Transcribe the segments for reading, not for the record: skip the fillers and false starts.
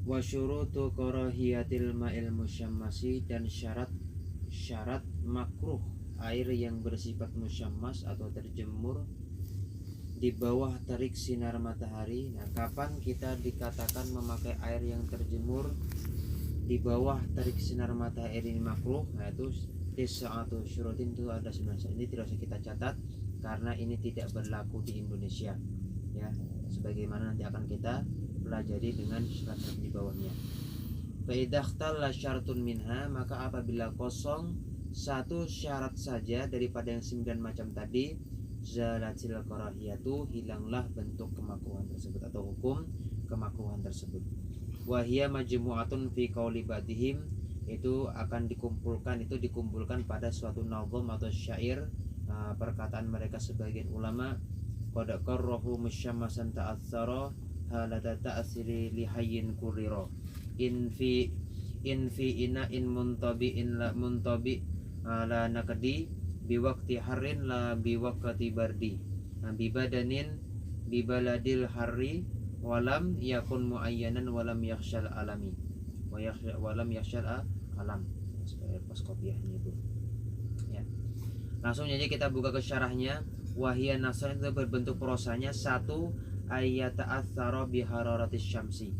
Wa syurutu karahiyatil ma'il musyammasi, dan syarat makruh air yang bersifat musyammas atau terjemur di bawah terik sinar matahari. Nah, kapan kita dikatakan memakai air yang terjemur di bawah terik sinar matahari ini makruh? Nah, itu tis'atu syurutin, itu ada 9. Ini tidak usah kita catat karena ini tidak berlaku di Indonesia ya, sebagaimana nanti akan kita pelajari dengan syarat-syarat di bawahnya. Fa idza ikhtalla syaratun minha, maka apabila kosong satu syarat saja daripada yang 9 macam tadi, zalatil karahiyatu, hilanglah bentuk kemakruhan tersebut atau hukum kemakruhan tersebut. Wa hiya majmu'atun fi qauli ba'dihim, itu akan dikumpulkan pada suatu nazm atau syair, perkataan mereka sebagian ulama. Qad qarrahu musyammasan ta'atsara halata ta'siri lihayyin kurira in fi ina in muntabi'in la muntabi la nakdi biwakti harin la biwakti bardi bibadanin bibaladil hari walam yakun muayyanan walam yakhshal alami walam yakhshal alam. Pas kopiahnya itu ya. Langsung aja kita buka ke syarahnya. Wahia nasan itu berbentuk prosanya, satu, ayat ta'atsara bihararatis syamsi,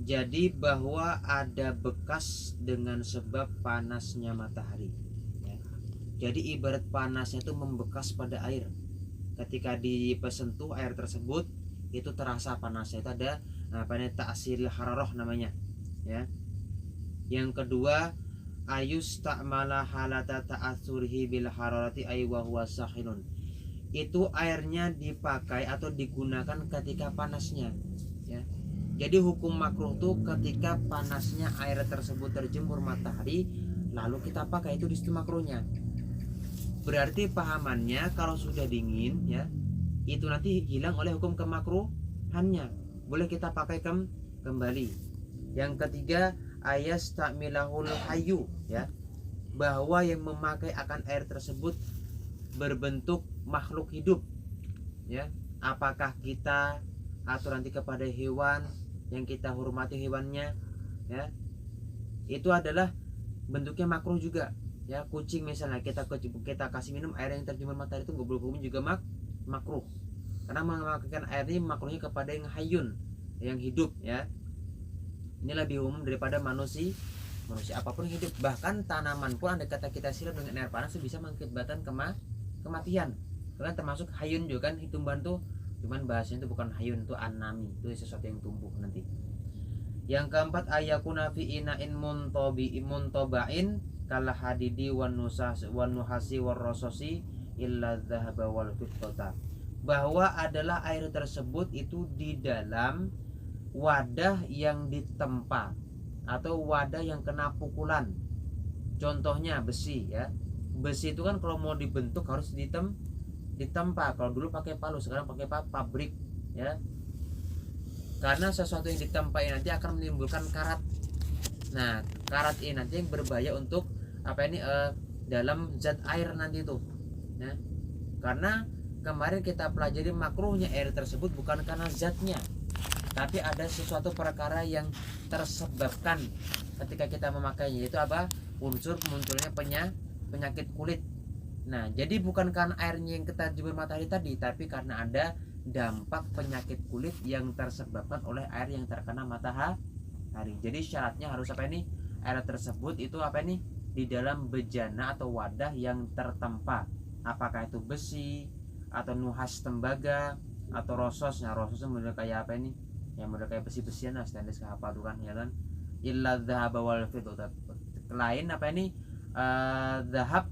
jadi bahwa ada bekas dengan sebab panasnya matahari ya. Jadi ibarat panasnya itu membekas pada air. Ketika disentuh air tersebut itu terasa panasnya, itu ada ta'siril hararah namanya ya. Yang kedua, ayus ta'mala halata ta'atsurihi bil hararati ay wa huwa sakhinun, itu airnya dipakai atau digunakan ketika panasnya ya. Jadi hukum makruh tuh ketika panasnya air tersebut terjemur matahari lalu kita pakai, itu di situ makruhnya. Berarti pahamannya kalau sudah dingin ya, itu nanti hilang oleh hukum kemakruhannya, boleh kita pakai kembali. Yang ketiga, ayas ta'milahul hayyu ya, bahwa yang memakai akan air tersebut berbentuk makhluk hidup ya, apakah kita atau nanti kepada hewan yang kita hormati hewannya ya, itu adalah bentuknya makruh juga ya. Kucing misalnya kita kasih minum air yang terjemur matahari, itu hukum juga makruh, karena memakaikan air ini makruhnya kepada yang hayyun, yang hidup ya. Ini lebih umum daripada manusia apapun hidup, bahkan tanaman pun andai kata kita siram dengan air panas bisa mengakibatkan kematian. Karena termasuk hayun juga kan, tumbuhan tuh, cuman bahasanya itu bukan hayun, itu anami, itu sesuatu yang tumbuh nanti. Yang keempat, ayakuna fi ina'in muntabain kala hadidi wan nuhasi warrososi illa dhahaba wal fiddata, bahwa adalah air tersebut itu di dalam wadah yang ditempa atau wadah yang kena pukulan. Contohnya besi ya. Besi itu kan kalau mau dibentuk harus ditempa. Kalau dulu pakai palu, sekarang pakai pabrik ya. Karena sesuatu yang ditempa ini nanti akan menimbulkan karat. Nah, karat ini nanti yang berbahaya untuk dalam zat air nanti itu. Nah, karena kemarin kita pelajari makruhnya air tersebut bukan karena zatnya, tapi ada sesuatu perkara yang tersebabkan ketika kita memakainya, itu apa? Unsur munculnya penyakit kulit. Nah, jadi bukan karena airnya yang kita jemur matahari tadi, tapi karena ada dampak penyakit kulit yang tersebabkan oleh air yang terkena matahari. Jadi syaratnya harus air tersebut itu di dalam bejana atau wadah yang tertempa, apakah itu besi atau nuhas tembaga atau rosos. Nah, rososnya model kayak yang model kayak besi-besian, stainless ke apa tuh kan ya kan. Illa dhahaba wal fiddata, lain dhahab,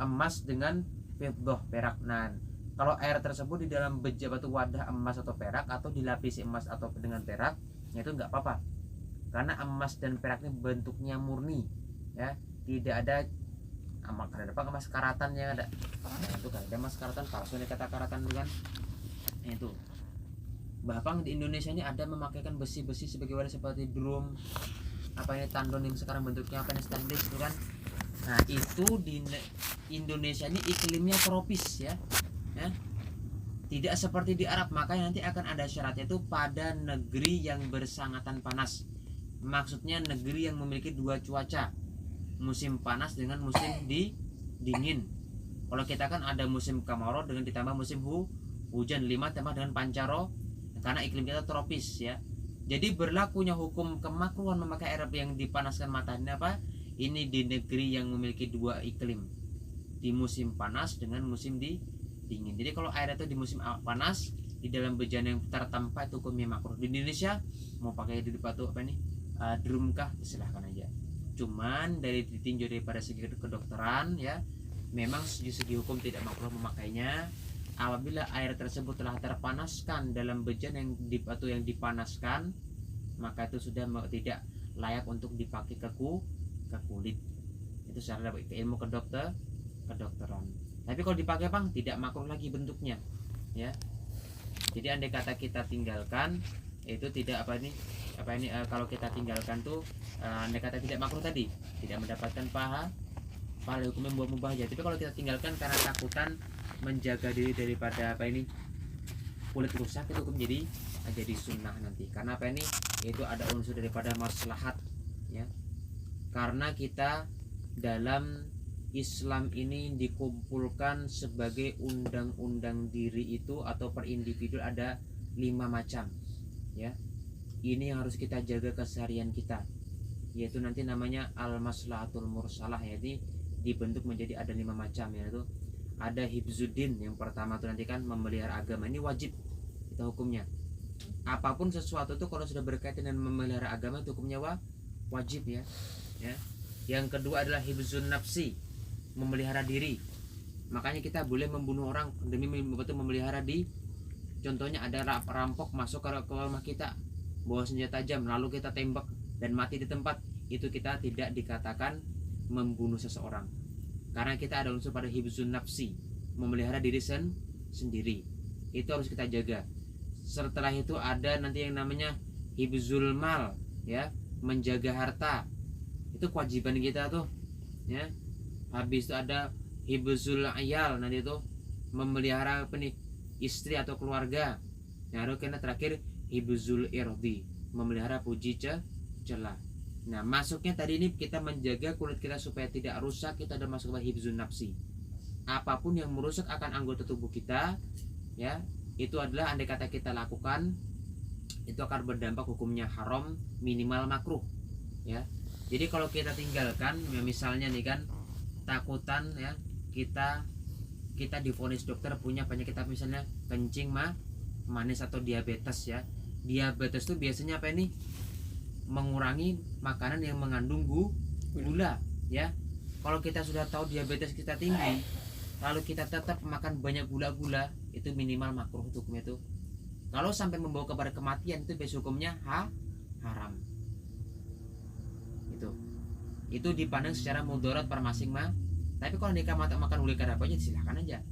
emas dengan fiddah, perak. Nah, kalau air tersebut di dalam batu wadah emas atau perak atau dilapisi emas atau dengan perak, itu nggak apa-apa, karena emas dan perak ini bentuknya murni ya, tidak ada emas karatan yang ada. Nah, itu kan ada emas karatan palsu, ini kata karatan bukan itu. Bahkan di Indonesia ini ada memakaikan besi-besi sebagai wadah seperti drum, tandon yang sekarang bentuknya stainless itu kan. Nah, itu di Indonesia ini iklimnya tropis ya. Tidak seperti di Arab, makanya nanti akan ada syaratnya itu pada negeri yang bersangatan panas. maksudnya negeri yang memiliki dua cuaca, musim panas dengan musim dingin. Kalau kita kan ada musim kemarau dengan ditambah musim hujan, 5 tambah dengan pancaro, karena iklim kita tropis ya. Jadi berlakunya hukum kemakruhan memakai air yang dipanaskan matahari apa? Ini di negeri yang memiliki dua iklim, di musim panas dengan musim dingin. Jadi kalau air itu di musim panas di dalam bejana yang tertempa itu hukumnya makruh. Di Indonesia mau pakai di batu apa nih? Drum kah? Silahkan aja. Cuman dari ditinjau daripada segi kedokteran ya, memang segi hukum tidak makruh memakainya apabila air tersebut telah terpanaskan dalam bejana yang batu yang dipanaskan, maka itu sudah tidak layak untuk dipakai ke kulit. Itu secara ilmu kedokteran. Tapi kalau dipakai bang tidak makruh lagi bentuknya ya. Jadi andai kata kita tinggalkan itu tidak kalau kita tinggalkan tuh andai kata tidak makruh tadi tidak mendapatkan pahala hukum yang mubah. Tapi kalau kita tinggalkan karena takutan menjaga diri daripada kulit rusak, itu hukum jadi sunnah nanti. Karena itu ada unsur daripada maslahat ya. Karena kita dalam Islam ini dikumpulkan sebagai undang-undang diri itu atau per individu ada 5 macam ya. Ini yang harus kita jaga keseharian kita, yaitu nanti namanya al-maslahatul mursalah ya. Ini dibentuk menjadi ada 5 macam, yaitu ada hibzuddin, yang pertama itu nanti kan memelihara agama. Ini wajib kita hukumnya. Apapun sesuatu itu kalau sudah berkaitan dengan memelihara agama itu hukumnya wajib ya. Yang kedua adalah hibzun nafsi, memelihara diri. Makanya kita boleh membunuh orang demi memelihara contohnya ada rampok masuk ke rumah kita bawa senjata tajam lalu kita tembak dan mati di tempat, itu kita tidak dikatakan membunuh seseorang karena kita ada unsur pada hibzun nafsi, memelihara diri sendiri. Itu harus kita jaga. Setelah itu ada nanti yang namanya hibzul mal ya, menjaga harta. Itu kewajiban kita tuh ya. Habis itu ada hibzul ayal, nanti itu memelihara istri atau keluarga. Yang kena terakhir hibzul irdi, memelihara puji celah. Nah masuknya tadi ini kita menjaga kulit kita supaya tidak rusak, kita udah masuk ke hibzun nafsi. Apapun yang merusak akan anggota tubuh kita ya, itu adalah andai kata kita lakukan itu akan berdampak hukumnya haram minimal makruh ya. Jadi kalau kita tinggalkan ya, misalnya nih kan takutan ya, kita divonis dokter punya penyakit misalnya kencing manis atau diabetes ya. Diabetes itu biasanya mengurangi makanan yang mengandung gula ya. Kalau kita sudah tahu diabetes kita tinggi lalu kita tetap makan banyak gula-gula, itu minimal makruh hukumnya itu. Kalau sampai membawa kepada kematian itu biasa hukumnya haram. Itu dipandang secara mudarat per masing-masing. Tapi kalau nikah makan gula kadar banyak silahkan aja.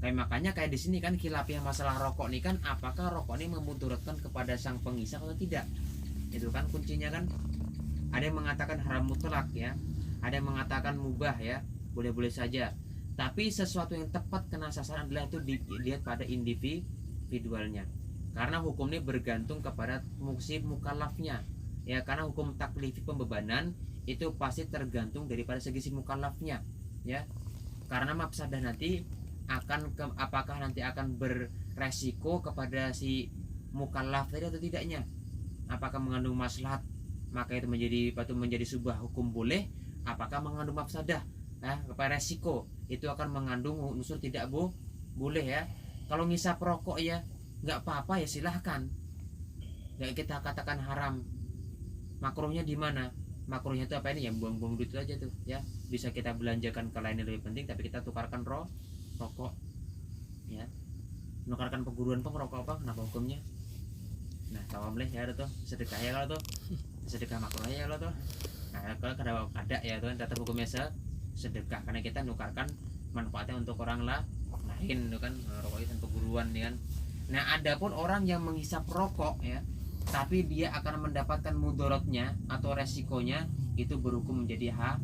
Makanya kayak di sini kan khilafiyah masalah rokok nih kan, apakah rokok ini memudaratkan kepada sang penghisap atau tidak? Itu kan kuncinya kan. Ada yang mengatakan haram mutlak ya, ada yang mengatakan mubah ya, boleh-boleh saja. Tapi sesuatu yang tepat kena sasaran adalah itu dilihat pada individualnya. Karena hukum ini bergantung kepada mukallafnya ya, karena hukum taklifi pembebanan itu pasti tergantung daripada segi si mukallafnya ya. Karena mafsadah nanti apakah nanti akan beresiko kepada si mukallaf tadi atau tidaknya. Apakah mengandung maslahat, maka itu menjadi sebuah hukum boleh. Apakah mengandung mafsadah kepada resiko, itu akan mengandung unsur tidak boleh ya. Kalau ngisap rokok ya nggak apa-apa ya silahkan, nggak kita katakan haram. Makruhnya di mana? Makruhnya itu yang buang-buang duit aja tuh ya, bisa kita belanjakan ke lain yang lebih penting, tapi kita tukarkan rokok ya, menukarkan perguruan rokok apa, kenapa hukumnya? Nah tahu boleh ya tuh sedekah ya, kalau tuh sedekah makruh ya kalau tuh. Nah kalau ada ya tuh tetap hukumnya sedekah, karena kita nukarkan manfaatnya untuk orang lain itu kan, rokok itu perguruan ya kan. Nah adapun orang yang menghisap rokok ya, tapi dia akan mendapatkan mudaratnya atau resikonya, itu berhukum menjadi haram.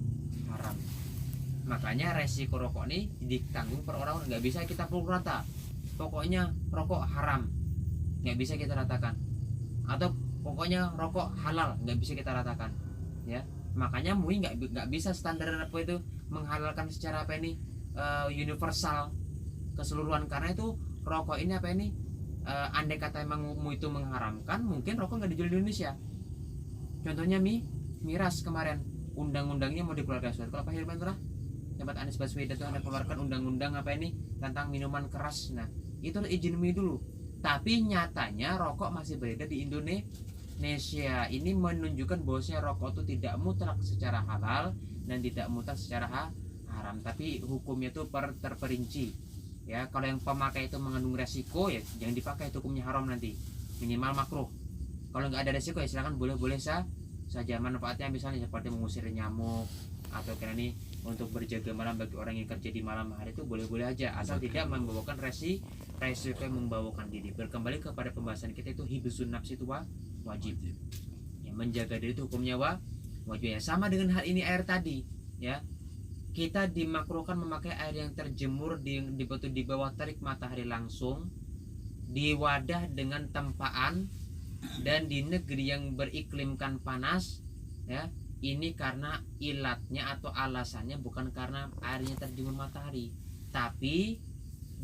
Makanya resiko rokok ini ditanggung per orang, nggak bisa kita pukul rata. Pokoknya rokok haram, nggak bisa kita ratakan. Atau pokoknya rokok halal, nggak bisa kita ratakan, ya. Makanya MUI nggak bisa standar apa itu menghalalkan secara apa ini universal keseluruhan, karena itu rokok ini apa ini andai kata emang MUI itu mengharamkan, mungkin rokok nggak dijual di Indonesia. Contohnya miras kemarin undang-undangnya mau dikeluarkan surat kalau Pak Hilman telah tempat Anies Baswedan itu ada keluarkan undang-undang apa ini tentang minuman keras. Nah itu izin MUI dulu, tapi nyatanya rokok masih beredar di Indonesia. Ini menunjukkan bahwasanya rokok itu tidak mutlak secara halal dan tidak mutlak secara haram, tapi hukumnya itu terperinci, ya. Kalau yang pemakai itu mengandung resiko, ya jangan dipakai, itu hukumnya haram nanti, minimal makruh. Kalau nggak ada resiko ya silakan, boleh saja. Manfaatnya misalnya seperti mengusir nyamuk atau karena ini untuk berjaga malam bagi orang yang kerja di malam hari, itu boleh-boleh aja, asal tidak membawakan resiko yang membawakan diri. Berkembali kepada pembahasan kita, itu hibzun nafs itu wajib, ya, menjaga diri itu hukumnya wajib, ya. Sama dengan hal ini air tadi, ya, kita dimakruhkan memakai air yang terjemur di bawah terik matahari langsung, di wadah dengan tempaan, dan di negeri yang beriklimkan panas, ya. Ini karena ilatnya atau alasannya bukan karena airnya terjemur matahari, tapi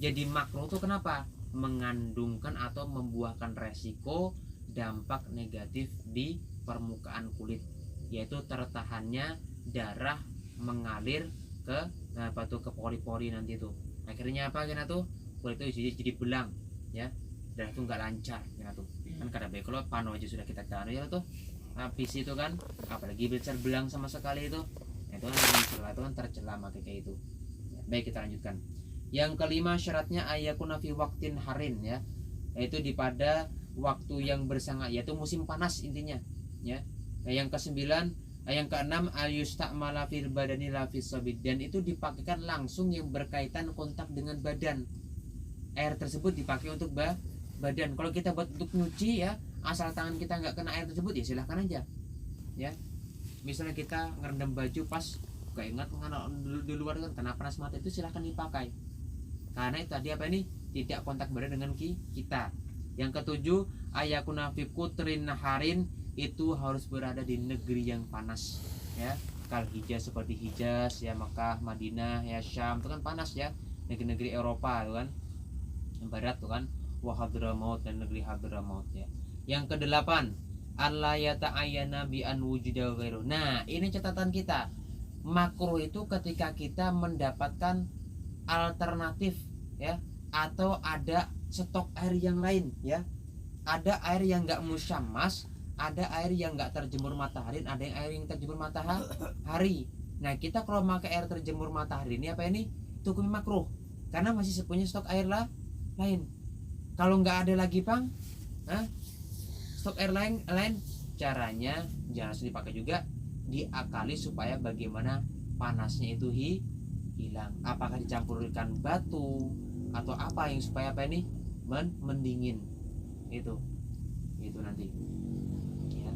jadi makruh itu kenapa? Mengandungkan atau membuahkan resiko dampak negatif di permukaan kulit, yaitu tertahannya darah mengalir ke ke pori-pori nanti itu. Akhirnya apa kena tuh? Kulit itu jadi belang, ya. Darah itu nggak lancar kena tuh. Kan kada baik kalau pano aja sudah kita taruh ya tuh. Habis itu kan apalagi besar belang sama sekali itu. Nah, itu kan itu kan tercela kayak itu. Ya, baik, kita lanjutkan. Yang kelima syaratnya ayakuna fi waqtin harin, ya. Yaitu pada waktu yang bersangat, yaitu musim panas intinya, ya. Nah, yang kesembilan, yang keenam ayustamala fil badani la fis sabid, dan itu dipakaikan langsung yang berkaitan kontak dengan badan. Air tersebut dipakai untuk badan. Kalau kita buat untuk nyuci, ya, asal tangan kita nggak kena air tersebut, ya silahkan aja, ya. Misalnya kita ngerendam baju pas gak ingat di luar kan kena panas mata, itu silahkan dipakai, karena itu tadi apa ini tidak kontak badan dengan kita. Yang ketujuh ayakuna fi kutrin naharin, itu harus berada di negeri yang panas, ya. Kal Hijaz, seperti Hijaz, ya, Makkah, Madinah, ya, Syam, itu kan panas, ya. Negeri-negeri Eropa itu kan yang barat tuh kan, wa Hadramaut, dan negeri Hadramaut, ya. Yang kedelapan Allah yata'ayyana bi an wujida ghairu. Nah, ini catatan kita. Makruh itu ketika kita mendapatkan alternatif, ya, atau ada stok air yang lain, ya. Ada air yang enggak musyammas, ada air yang enggak terjemur matahari, ada yang air yang terjemur matahari. Nah, kita kalau pakai air terjemur matahari ini apa ini? Itu hukumnya makruh, karena masih punya stok air lain. Kalau enggak ada lagi, Bang, stok air lain, caranya jangan langsung dipakai juga, diakali supaya bagaimana panasnya itu hilang. Apakah dicampurkan batu atau apa yang supaya apa ini mendingin itu nanti, ya.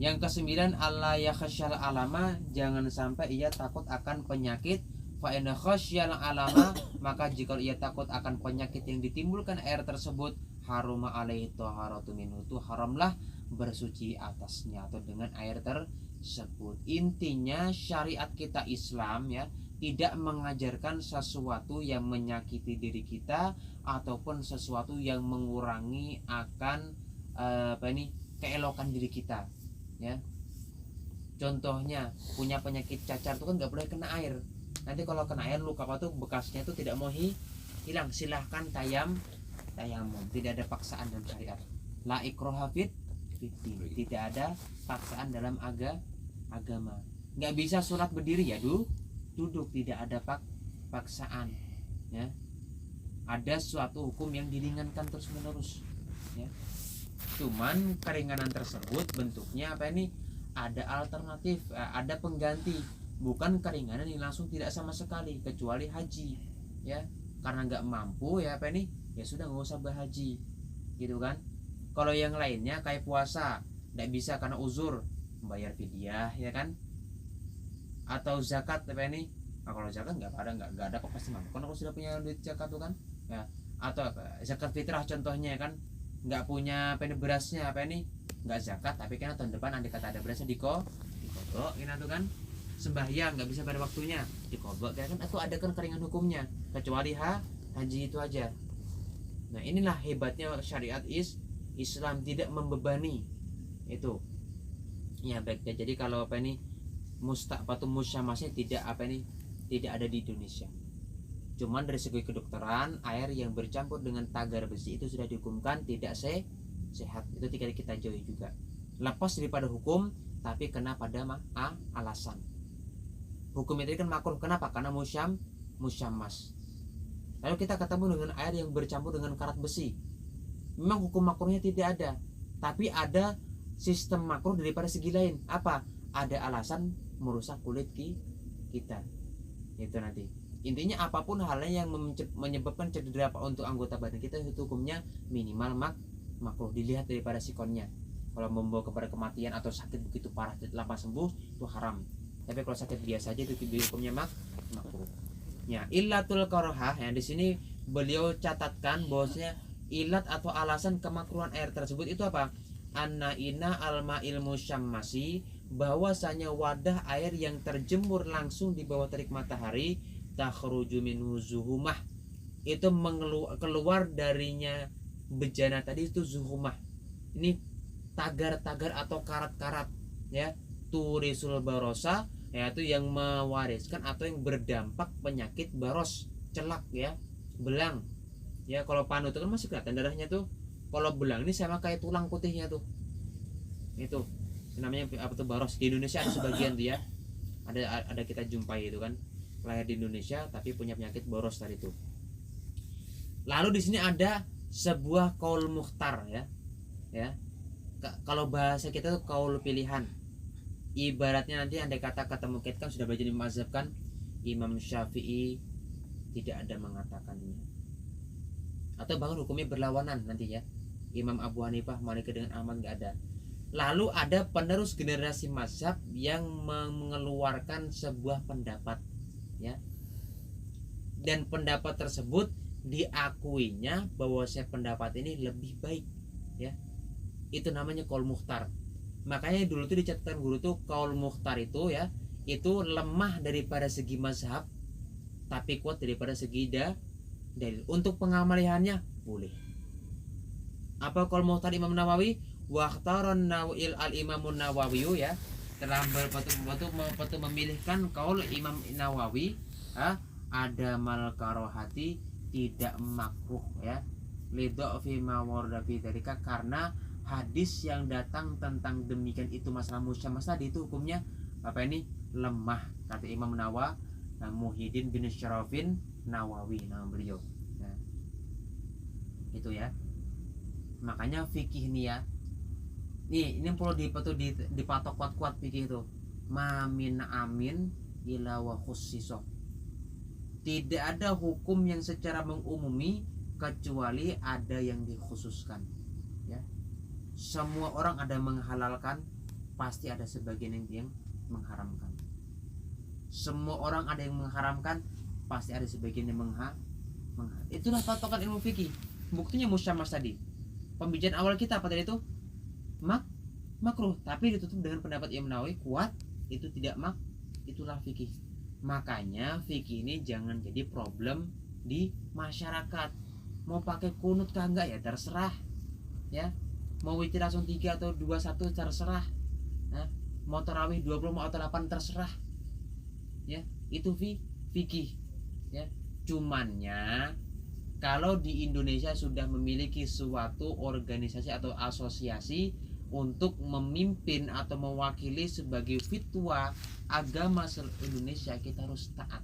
Yang kesembilan Allah yakhsyal alama, jangan sampai ia takut akan penyakit. Fa inna khasyal alama, maka jika ia takut akan penyakit yang ditimbulkan air tersebut, haruma alaihi taharatu minhu, itu haramlah bersuci atasnya atau dengan air tersebut. Intinya syariat kita Islam, ya, tidak mengajarkan sesuatu yang menyakiti diri kita ataupun sesuatu yang mengurangi akan keelokan diri kita, ya. Contohnya punya penyakit cacar itu kan nggak boleh kena air. Nanti kalau kena air luka apa tuh bekasnya itu tidak mau hilang. Silahkan tayamum, tidak ada paksaan dalam syariat. La ikraha fid din, tidak ada paksaan dalam agama. Nggak bisa sholat berdiri, ya duduk, tidak ada paksaan, ya. Ada suatu hukum yang diringankan terus menerus, ya. Cuman keringanan tersebut bentuknya apa ini? Ada alternatif, ada pengganti. Bukan keringanan yang langsung tidak sama sekali, kecuali haji, ya. Karena nggak mampu, ya apa ini? Ya sudah, nggak usah berhaji, gitu kan. Kalau yang lainnya kayak puasa, nggak bisa karena uzur, membayar fidyah, ya kan. Atau zakat, apa ini? Nah, kalau zakat nggak ada kok, pasti mampu. Karena kalau sudah punya duit zakat tuh kan, ya. Atau zakat fitrah contohnya, kan. nggak punya apa ini berasnya, apa ini nggak zakat, tapi kan tahun depan andai kata ada berasnya dikodok gitu kan. Sembahyang nggak bisa pada waktunya dikodok kan, itu ada kan keringan hukumnya, kecuali haji itu aja. Nah inilah hebatnya syariat Islam, tidak membebani itu ya baik ya. Jadi kalau apa ini musyamasnya tidak apa ini tidak ada di Indonesia. Cuman dari segi kedokteran, air yang bercampur dengan tagar besi itu sudah dihukumkan tidak sehat. Itu tidak kita jauhi juga. Lepas daripada hukum, tapi kena pada alasan. Hukum itu kan makruh. Kenapa? Karena musyamas. Lalu kita ketemu dengan air yang bercampur dengan karat besi. Memang hukum makruhnya tidak ada, tapi ada sistem makruh daripada segi lain. Apa? Ada alasan merusak kulit kita. Itu nanti. Intinya apapun halnya yang menyebabkan cedera untuk anggota badan kita, itu hukumnya minimal makruh, dilihat daripada sikonnya. Kalau membawa kepada kematian atau sakit begitu parah lama sembuh itu haram. Tapi kalau sakit biasa aja itu hukumnya makruh. Ya, illatul karohah yang di sini beliau catatkan bahwasanya ilat atau alasan kemakruhan air tersebut itu apa? Anna alma ilmu syammasi, bahwasanya wadah air yang terjemur langsung di bawah terik matahari, takhruju minhu zuhumah, itu keluar darinya bejana tadi itu zuhumah. Ini tagar-tagar atau karat-karat ya, turisul barosa, yaitu yang mewariskan atau yang berdampak penyakit baros, celak ya, belang ya. Kalau panu itu kan masih kelihatan darahnya tuh, kalau belang ini sama kayak tulang putihnya tuh, itu namanya apa tuh, baros. Di Indonesia ada sebagian tuh ya, ada kita jumpai itu kan, lahir di Indonesia tapi punya penyakit boros tadi itu. Lalu di sini ada sebuah kaul mukhtar ya. Kalau bahasa kita tuh kaul pilihan. Ibaratnya nanti andai kata ketemu kita kan sudah belajar di mazhab kan, Imam Syafi'i tidak ada mengatakannya, atau bahkan hukumnya berlawanan nanti ya. Imam Abu Hanifah, Malik dengan Ahmad nggak ada. Lalu ada penerus generasi mazhab yang mengeluarkan sebuah pendapat ya, dan pendapat tersebut diakuinya bahwa pendapat ini lebih baik ya. Itu namanya qaul mukhtar. Makanya dulu tuh dicatatkan guru tuh qaul mukhtar itu ya, itu lemah daripada segi mazhab tapi kuat daripada segi dalil. Untuk pengamaliannya boleh. Apa qaul mukhtar Imam Nawawi? Waqtaron nawil al Imamun Nawawi ya, telah berpatu memilihkan kaul Imam Nawawi ada mal karohati, tidak makruh ya, lidha fi ma warda fi dzalika, karena hadis yang datang tentang demikian itu masalah musyamas tadi itu hukumnya apa ini lemah, kata Imam Nawawi, Muhyiddin bin Syarafin Nawawi nama beliau. Nah, itu ya. Makanya fikih nih ya, ini perlu dipatok kuat-kuat fikih itu. Mamin amin ila wa khussiso, tidak ada hukum yang secara mengumumi kecuali ada yang dikhususkan ya. Semua orang ada menghalalkan, pasti ada sebagian yang mengharamkan. Semua orang ada yang mengharamkan, pasti ada sebagian yang mengharamkan. Itulah patokan ilmu fikih. Buktinya musyamas tadi. Pembicaraan awal kita apa tadi itu? Makruh, tapi ditutup dengan pendapat Imam Nawawi kuat, itu tidak itulah fikih. Makanya fikih ini jangan jadi problem di masyarakat. Mau pakai kunut kah enggak ya terserah ya. Mau witir langsung 3 atau 21 terserah. Mau tarawih 20 mau atau 8 terserah. Ya, itu fikih ya. Cumannya kalau di Indonesia sudah memiliki suatu organisasi atau asosiasi untuk memimpin atau mewakili sebagai fatwa agama Indonesia, kita harus taat.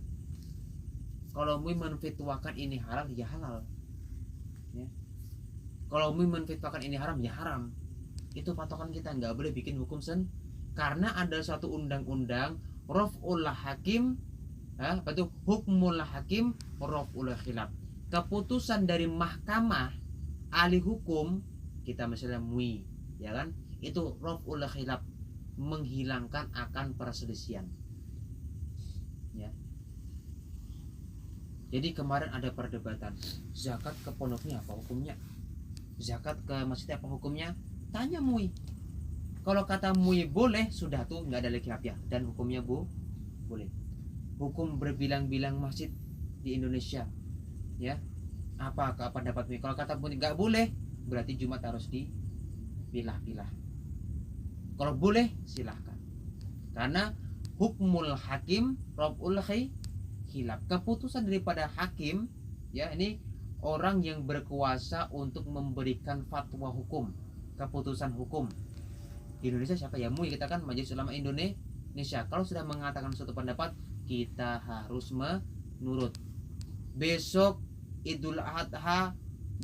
Kalau MUI menfitwakan ini halal ya halal ya. Kalau MUI menfitwakan ini haram ya haram. Itu patokan kita, nggak boleh bikin hukum karena ada suatu undang-undang raf'ul hakim apa itu hukmul hakim raf'ul khilaf, keputusan dari mahkamah ahli hukum kita misalnya MUI ya kan, itu raf'ul khilaf, menghilangkan akan perselisihan ya. Jadi kemarin ada perdebatan zakat ke pondoknya apa hukumnya. zakat ke masjid apa hukumnya? Tanya MUI. Kalau kata MUI boleh, sudah tuh nggak ada lagi khilafiyah dan hukumnya boleh. Hukum berbilang-bilang masjid di Indonesia, ya, apa pendapat MUI? Kalau kata MUI nggak boleh, berarti Jumat harus dipilah-pilah. Kalau boleh silahkan, karena hukmul hakim robul khilaf, keputusan daripada hakim, ya, ini orang yang berkuasa untuk memberikan fatwa hukum, keputusan hukum. Di Indonesia siapa ya? MUI, kita kan Majelis Ulama Indonesia. Kalau sudah mengatakan suatu pendapat, kita harus menurut. Besok Idul Adha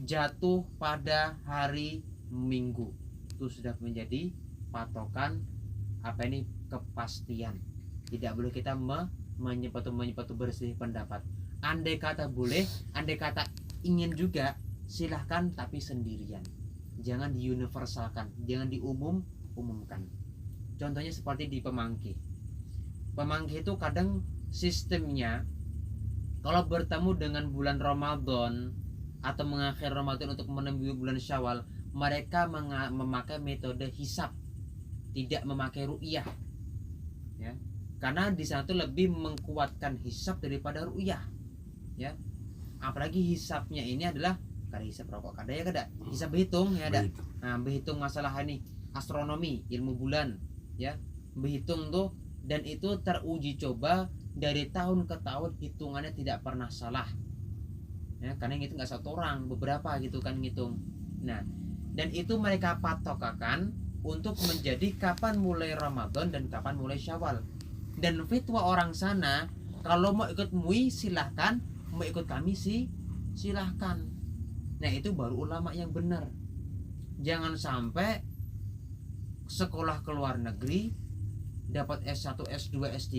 jatuh pada hari Minggu, itu sudah menjadi patokan kepastian. Tidak boleh kita menyepatu berselisih pendapat. Andai kata boleh, andai kata ingin juga, silahkan, tapi sendirian. Jangan diuniversalkan, jangan diumumkan. Contohnya seperti di Pemangki. Pemangki itu kadang sistemnya, kalau bertemu dengan bulan Ramadan atau mengakhir Ramadan untuk menemui bulan Syawal, mereka memakai metode hisab, tidak memakai ru'yah, ya, karena di sana tuh lebih mengkuatkan hisab daripada ru'yah, ya. Apalagi hisabnya ini adalah kada hisab rokok, kada ya, kada hisab berhitung, ya, ada. Nah, berhitung masalah ini astronomi, ilmu bulan, ya, berhitung tuh, dan itu teruji coba dari tahun ke tahun, hitungannya tidak pernah salah, ya, karena itu nggak satu orang, beberapa gitu kan ngitung. Nah, dan itu mereka patokakan untuk menjadi kapan mulai Ramadan dan kapan mulai Syawal. Dan fatwa orang sana, kalau mau ikut MUI silahkan, mau ikut kami silahkan. Nah, itu baru ulama yang benar. Jangan sampai sekolah ke luar negeri, dapat S1, S2, S3,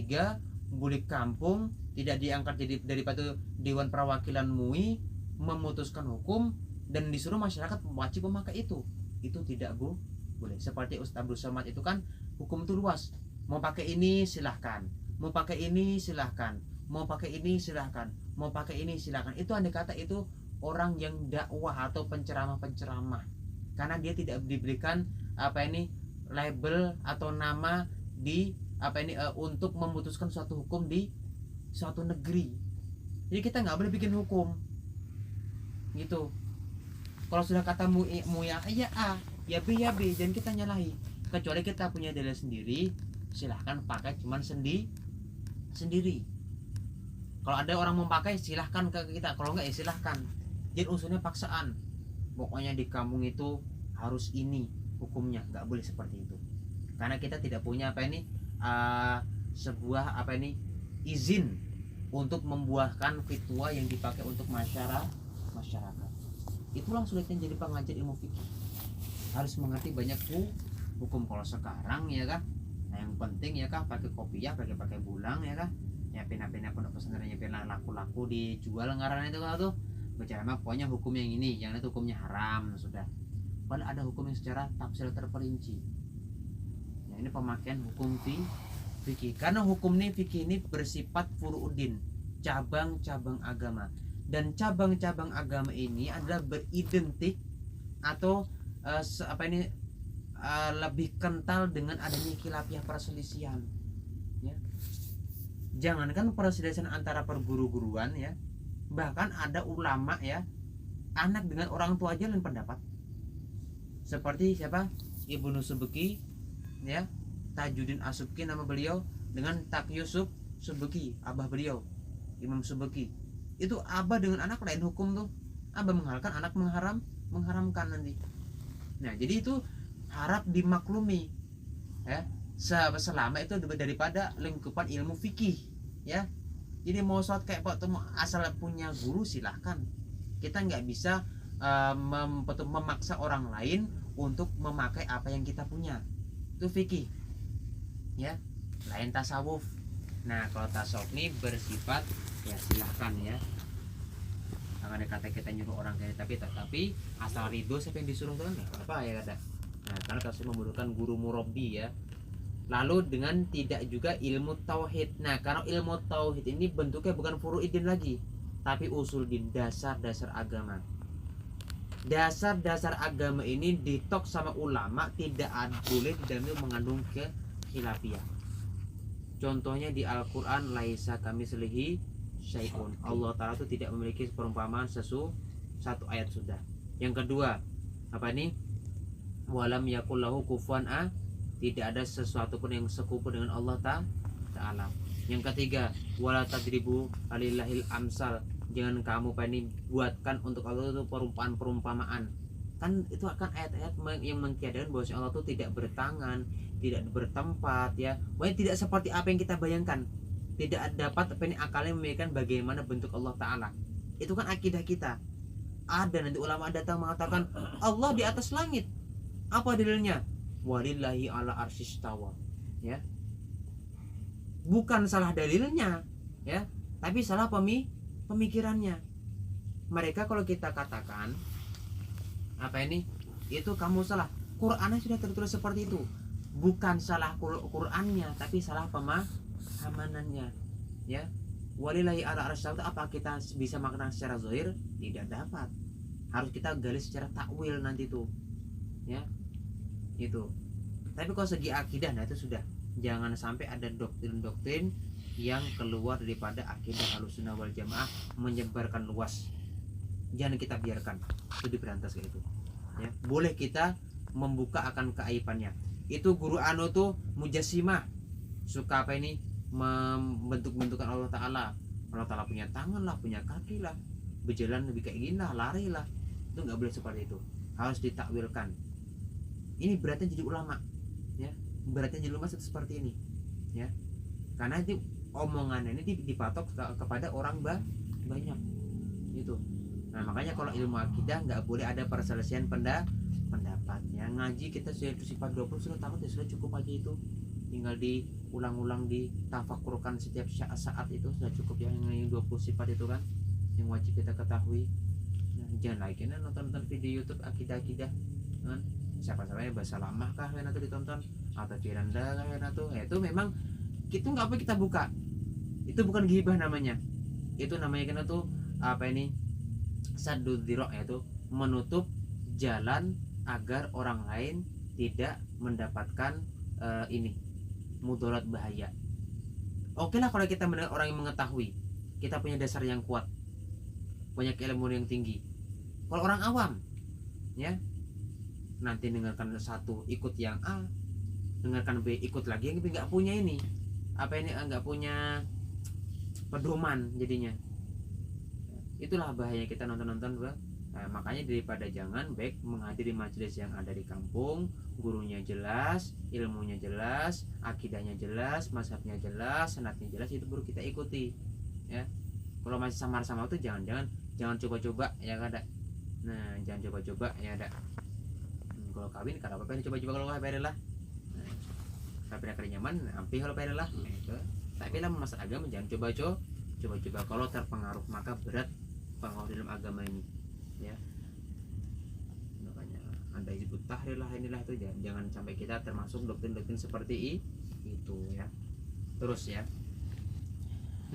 balik kampung, tidak diangkat jadi daripada Dewan Perwakilan MUI, memutuskan hukum dan disuruh masyarakat wajib memakai itu. Itu tidak boleh. Seperti Ustaz Abdul Somad itu kan, hukum itu luas. Mau pakai ini silahkan, mau pakai ini silahkan, mau pakai ini silahkan, mau pakai ini silahkan. Itu andai kata itu orang yang dakwah atau penceramah, karena dia tidak diberikan label atau nama di untuk memutuskan suatu hukum di suatu negeri. Jadi kita nggak boleh bikin hukum gitu. Kalau sudah kata MUI ya A, ya B ya B, dan kita nyalahi. Kecuali kita punya dalil sendiri, silahkan pakai cuman sendiri. Kalau ada orang mau pakai silahkan ke kita, kalau enggak ya silahkan. Jadi unsurnya paksaan. Pokoknya di kampung itu harus ini hukumnya, nggak boleh seperti itu. Karena kita tidak punya sebuah izin untuk membuahkan fatwa yang dipakai untuk masyarakat. Itulah sulitnya jadi pengajar ilmu fikih. Harus mengerti banyak hukum. Kalau sekarang ya kah, nah yang penting ya kah, pakai kopiah, pakai bulang ya kah, ya pena-pena pondok pesantrennya pena laku-laku dijual ngaran itu kalau tuh bicara mah pokoknya hukum yang ini, yang itu hukumnya haram sudah. Padahal ada hukum yang secara tafsir terperinci. Nah, ini pemakaian hukum fikih. Karena hukum ini fikih ini bersifat furu'uddin, cabang-cabang agama. Dan cabang-cabang agama ini adalah beridentik atau lebih kental dengan adanya khilafiyah perselisihan, ya. Jangankan perselisihan antara perguru-guruan, ya, bahkan ada ulama, ya, anak dengan orang tua aja lain pendapat. Seperti siapa? Ibnu Subki, ya, Tajuddin As-Subki nama beliau, dengan Tak Yusuf Subki, abah beliau Imam Subki. Itu abah dengan anak lain hukum tuh. Abah menghalalkan, anak mengharamkan nanti. Nah, jadi itu harap dimaklumi, ya, selama itu daripada lingkupan ilmu fikih, ya. Jadi mau sholat kayak Pak Tomo asal punya guru silahkan. Kita nggak bisa memaksa orang lain untuk memakai apa yang kita punya. Itu fikih, ya. Lain tasawuf. Nah, kalau tasawuf ini bersifat ya silahkan, ya. Jangan kata kita nyuruh orang kayak tapi asal ridho siapa yang disuruh kan apa ya kata. Nah, karena kasus membutuhkan guru murabbi, ya. Lalu dengan tidak juga ilmu tauhid. Nah, karena ilmu tauhid ini bentuknya bukan furu'idin lagi, tapi usul din, dasar-dasar agama. Dasar-dasar agama ini ditok sama ulama, tidak boleh di dalamnya mengandung kekhilafiyah. Contohnya di Al-Quran, laisa kamitslihi syai'un. Allah Ta'ala itu tidak memiliki perumpamaan satu ayat sudah. Yang kedua, apa ini? Walam yakullahu kufuwan a. Tidak ada sesuatu pun yang sekufu dengan Allah Ta'ala. Yang ketiga, wala tadribu alillahil amsal. Jangan kamu buatkan untuk Allah itu perumpamaan. Kan itu akan ayat-ayat yang mentiadakan bahwa Allah itu tidak bertangan, tidak bertempat, ya. Pokoknya tidak seperti apa yang kita bayangkan. Tidak dapat akalnya memikirkan bagaimana bentuk Allah Ta'ala. Itu kan akidah kita. Ada nanti ulama datang mengatakan Allah di atas langit. Apa dalilnya? Walillahi ala arsyistawa. Ya. Bukan salah dalilnya, ya, tapi salah pemikirannya. Mereka kalau kita katakan apa ini, itu kamu salah. Qurannya sudah tertulis seperti itu. Bukan salah Qurannya, tapi salah pemahamannya. Ya, walillahi ala arsyistawa. Apa kita bisa makna secara zahir? Tidak dapat. Harus kita gali secara takwil nanti tuh, ya, itu. Tapi kalau segi akidah, nah itu sudah. Jangan sampai ada doktrin-doktrin yang keluar daripada akidah Ahlussunnah wal Jamaah menyebarkan luas. Jangan kita biarkan itu diberantas kayak itu. Ya, boleh kita membuka akan keaibannya. Itu guru anu tuh mujassimah, suka apa ini, membentuk-bentukan Allah Ta'ala. Allah Ta'ala punya tangan lah, punya kaki lah, berjalan lebih kayak gini lah, lari lah. Itu nggak boleh seperti itu. Harus ditakwilkan. Ini beratnya jadi ulama, ya. Beratnya jadi ulama seperti ini, ya. Karena itu omongannya ini dipatok kepada orang banyak. Itu. Nah, makanya kalau ilmu akidah nggak boleh ada perselisihan pendapatnya. Ngaji kita sudah sifat 20 sudah tamat, ya sudah cukup aja itu. Tinggal diulang-ulang, ditafakurkan setiap saat itu sudah cukup, ya. Yang 20 sifat itu kan yang wajib kita ketahui. Nah, jangan lagi nonton video YouTube akidah-akidah kan. Siapa-siapa bahasa lama kah kan itu ditonton, atau Firanda kan itu memang itu nggak apa kita buka. Itu bukan ghibah namanya. Itu namanya kan itu apa ini, saddud dzira', yaitu menutup jalan agar orang lain tidak mendapatkan ini mudarat, bahaya. Oke lah kalau kita mendengar orang yang mengetahui, kita punya dasar yang kuat, punya keilmuan yang tinggi. Kalau orang awam, ya, nanti dengarkan satu ikut yang A, dengarkan B ikut lagi yang B, nggak punya ini apa ini, nggak punya pedoman jadinya. Itulah bahaya kita nonton. Nah, makanya daripada jangan, baik menghadiri majelis yang ada di kampung, gurunya jelas, ilmunya jelas, akidahnya jelas, mazhabnya jelas, sanadnya jelas, itu baru kita ikuti, ya. Kalau masih samar-samar itu jangan coba-coba, ya ada. Nah, jangan coba-coba, ya ada. Kalau kawin kalau apa coba-coba, kalau nggak lah. Nah, tapi nak nyaman, ampi kalau lah. Itu. Tapi lah masalah agama jangan coba-coba. Kalau terpengaruh maka berat pengaruh dalam agama ini, ya. Makanya ada Hizbut Tahrir lah, inilah itu, jangan sampai kita termasuk doktrin-doktrin seperti itu, ya. Terus, ya.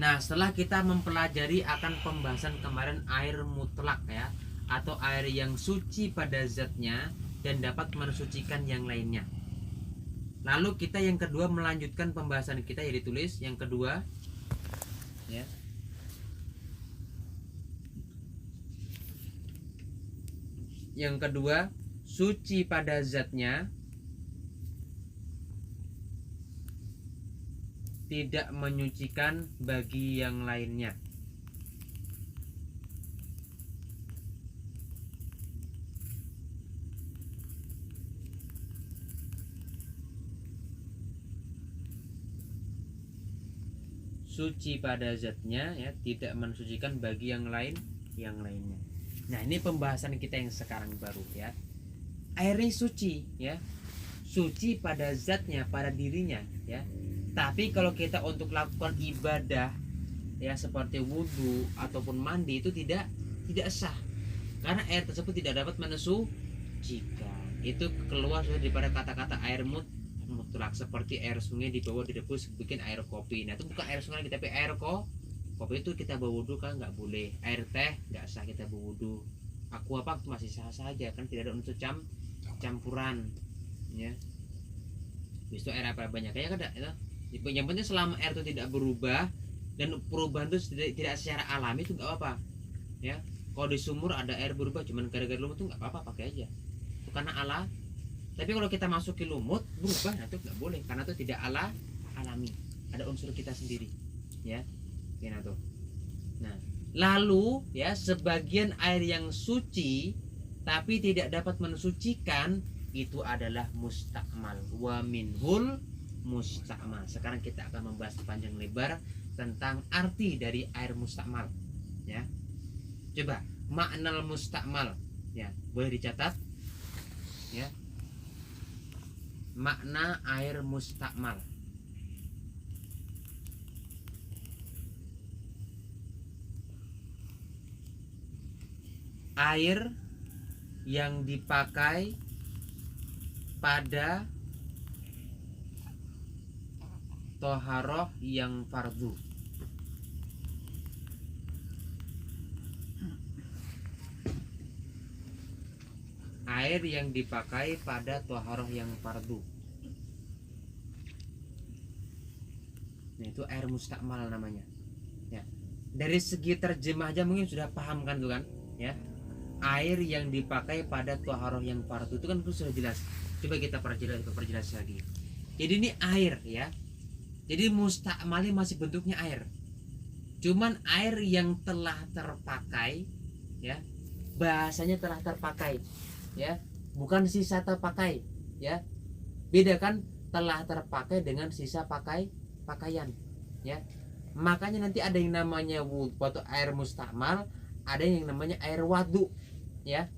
Nah, setelah kita mempelajari akan pembahasan kemarin air mutlak, ya, atau air yang suci pada zatnya dan dapat mensucikan yang lainnya. Lalu kita yang kedua melanjutkan pembahasan kita, yang ditulis yang kedua, ya. Yang kedua, suci pada zatnya, tidak menyucikan bagi yang lainnya. Suci pada zatnya, ya, tidak mensucikan bagi yang lainnya. Nah, ini pembahasan kita yang sekarang baru, ya. Airnya suci, ya. Suci pada zatnya, pada dirinya, ya. Tapi kalau kita untuk lakukan ibadah, ya, seperti wudhu ataupun mandi, itu tidak sah. Karena air tersebut tidak dapat mensucikan. Itu keluar sudah daripada kata-kata air mutlak, seperti air sungai dibawa direbus bikin air kopi. Nah, itu bukan air sungai lagi, tapi air kopi itu kita bawa wudhu kan nggak boleh. Air teh nggak sah kita bawa wudhu. aqua masih sah saja kan, tidak ada unsur campuran ya. Habis itu air apa banyaknya kan ada itu. Yang penting selama air itu tidak berubah dan perubahan itu tidak secara alami itu nggak apa-apa ya. Kalau di sumur ada air berubah cuman gara-gara lumut itu nggak apa-apa, pakai aja itu karena tapi kalau kita masukin lumut berubah, nah itu nggak boleh karena itu tidak alami, ada unsur kita sendiri ya. Nah tuh. Nah lalu ya, sebagian air yang suci tapi tidak dapat mensucikan itu adalah mustakmal, wa minhul mustakmal. Sekarang kita akan membahas panjang lebar tentang arti dari air mustakmal ya. Coba makna mustakmal ya, boleh dicatat ya. Makna air mustakmal. Air yang dipakai pada toharoh yang fardu. Air yang dipakai pada toharoh yang fardu. Nah itu air mustakmal namanya ya. Dari segi terjemah aja mungkin sudah paham kan tuh kan ya. Air yang dipakai pada toharoh yang fardu itu kan sudah jelas. Coba kita perjelas lagi. Jadi ini air ya. Jadi mustakmal masih bentuknya air. Cuman air yang telah terpakai ya. Bahasanya telah terpakai ya, bukan sisa terpakai ya. Beda kan telah terpakai dengan sisa pakaian ya. Makanya nanti ada yang namanya waktu air mustakmal, ada yang namanya air wadu ya.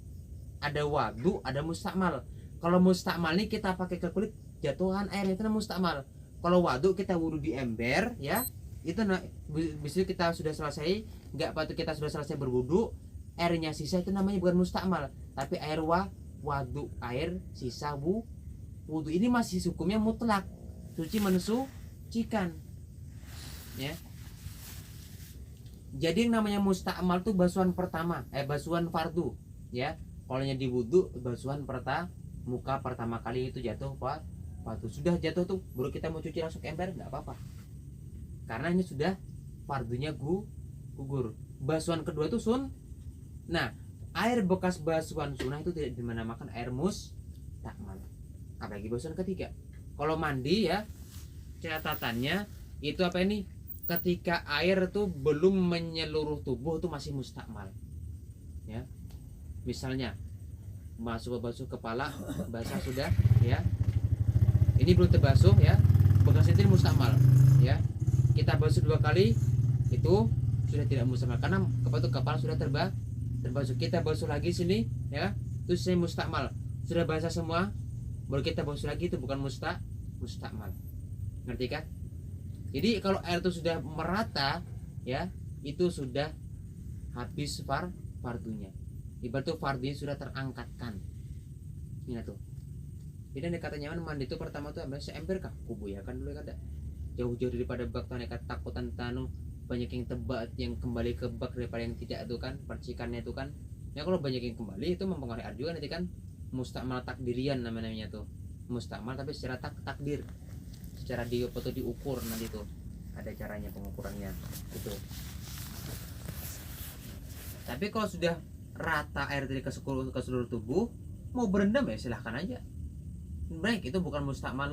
Ada wadu, ada mustakmal. Kalau mustakmal ini kita pakai ke kulit, jatuhan air itu namanya mustakmal. Kalau wadu kita wudhu di ember ya, itu bisa kita sudah selesai, nggak patut kita sudah selesai berwudhu, airnya sisa itu namanya bukan mustakmal, tapi air wadu, air sisa wudhu. Ini masih hukumnya mutlak, suci mensucikan ya. Jadi yang namanya mustakmal itu basuhan pertama, basuhan fardu ya. Kalau di wudhu basuhan muka pertama kali itu jatuh fardu. Sudah jatuh tuh baru kita mau cuci langsung ke ember nggak apa-apa, karena ini sudah fardunya gugur. Basuhan kedua itu Nah air bekas basuhan sunnah itu tidak dinamakan air mustakmal. Apalagi basuhan ketiga. Kalau mandi ya, catatannya itu apa ini, ketika air itu belum menyeluruh tubuh itu masih mustakmal ya. Misalnya basuh kepala basah sudah ya, ini belum terbasuh ya, bekas itu mustakmal ya. Kita basuh 2 kali itu sudah tidak mustakmal karena kepala sudah terbasuh. Kita basuh lagi sini ya, itu saya mustakmal, sudah basah semua, baru kita basuh lagi, itu bukan mustakmal. Ngerti kan? Jadi kalau air itu sudah merata ya, itu sudah habis fardunya. Ibarat tuh fardunya sudah terangkatkan. Ini tuh. Jadi nek katanya mandi itu pertama tuh ambil seember kah kubu ya kan dulu kada. Jauh-jauh daripada bak tuh nek takutan tanu banyak yang tebak yang kembali ke bak daripada yang tidak tuh kan, percikannya itu kan. Ya kalau banyak yang kembali itu mempengaruhi air juga nanti kan. Mustakmal takdirian namanya tuh. Mustakmal tapi secara takdir. Secara diukur nanti tuh. Ada caranya pengukurannya itu. Tapi kalau sudah rata air dari ke seluruh tubuh, mau berendam ya silahkan aja. Baik, itu bukan mustakmal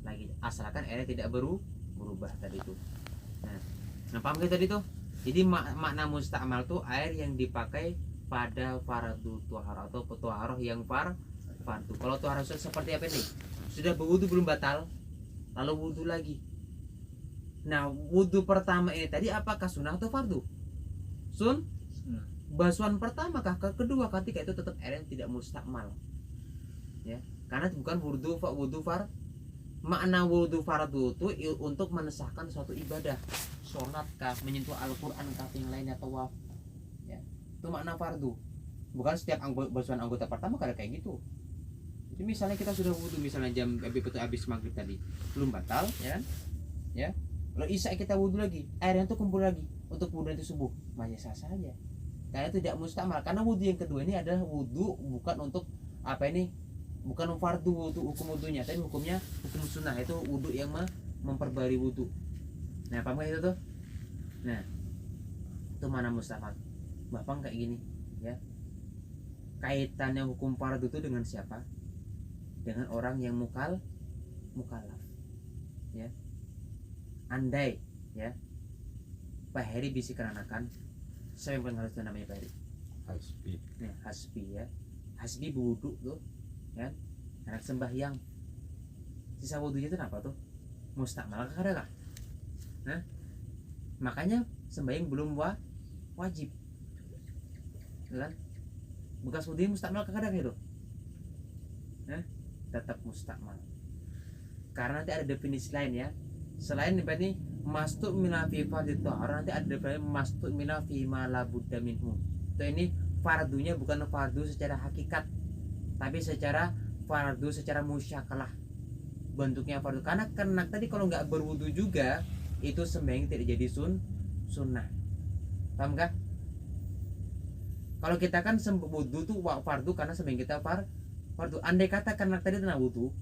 lagi, asalkan airnya tidak berubah tadi itu. Nah paham kita tadi tuh. Jadi makna mustakmal tuh air yang dipakai pada fardu toharoh atau toharoh yang fardu. Kalau toharoh seperti apa nih? Sudah berwudu belum batal, lalu wudu lagi. Nah wudu pertama ini tadi apakah sunnah atau fardu? Basuhan pertama kah, kedua, ketiga itu tetap air yang tidak mustakmal ya, karena bukan wudu far. Makna wudu fardu itu untuk mensahkan suatu ibadah, sholat kah, menyentuh Al-Quran kah, yang lainnya, tawaf ya, itu makna fardu. Bukan setiap basuhan anggota pertama kada kayak gitu. Jadi misalnya kita sudah wudu, misalnya jam habis maghrib tadi belum batal ya kan ya, lalu isya kita wudu lagi, airnya itu kumpul lagi untuk wudu itu subuh, masih sah saja karena itu tidak mustakmal. Karena wudhu yang kedua ini adalah wudhu bukan untuk apa ini, bukan fardu untuk hukum wudhunya, tapi hukumnya hukum sunnah, itu wudhu yang memperbarui wudhu. Nah paham gak itu tuh? Nah itu mana mustakmal. Bapak kayak gini ya, kaitannya hukum fardu itu dengan siapa? Dengan orang yang mukallaf ya. Andai ya Pak Heri bisa keranakan, saya yang harus namanya Pak Heri Hasbi. Nah, hasbi ya, hasbi wudhu tuh ya, anak sembahyang, sisa wudhunya itu apa tuh? Mustakmal kah ada kah? Nah, makanya sembahyang belum wajib kan? Bekas wudhunya mustakmal kah ada gitu? Nah, tetap mustakmal. Karena nanti ada definisi lain ya. Selain ini mastuk mina fi fardhu thahar, nanti ada definisi mastuk mina fi ma la budda minhu. Itu ini fardunya bukan fardu secara hakikat, tapi secara fardu secara musyakalah. Bentuknya fardu. Karena tadi kalau nggak berwudu juga itu sembahyang tidak jadi sunnah. Paham gak? Kalau kita kan wudu tuh fardu karena sembahyang kita fardu. Andai kata karena tadi kena wudu,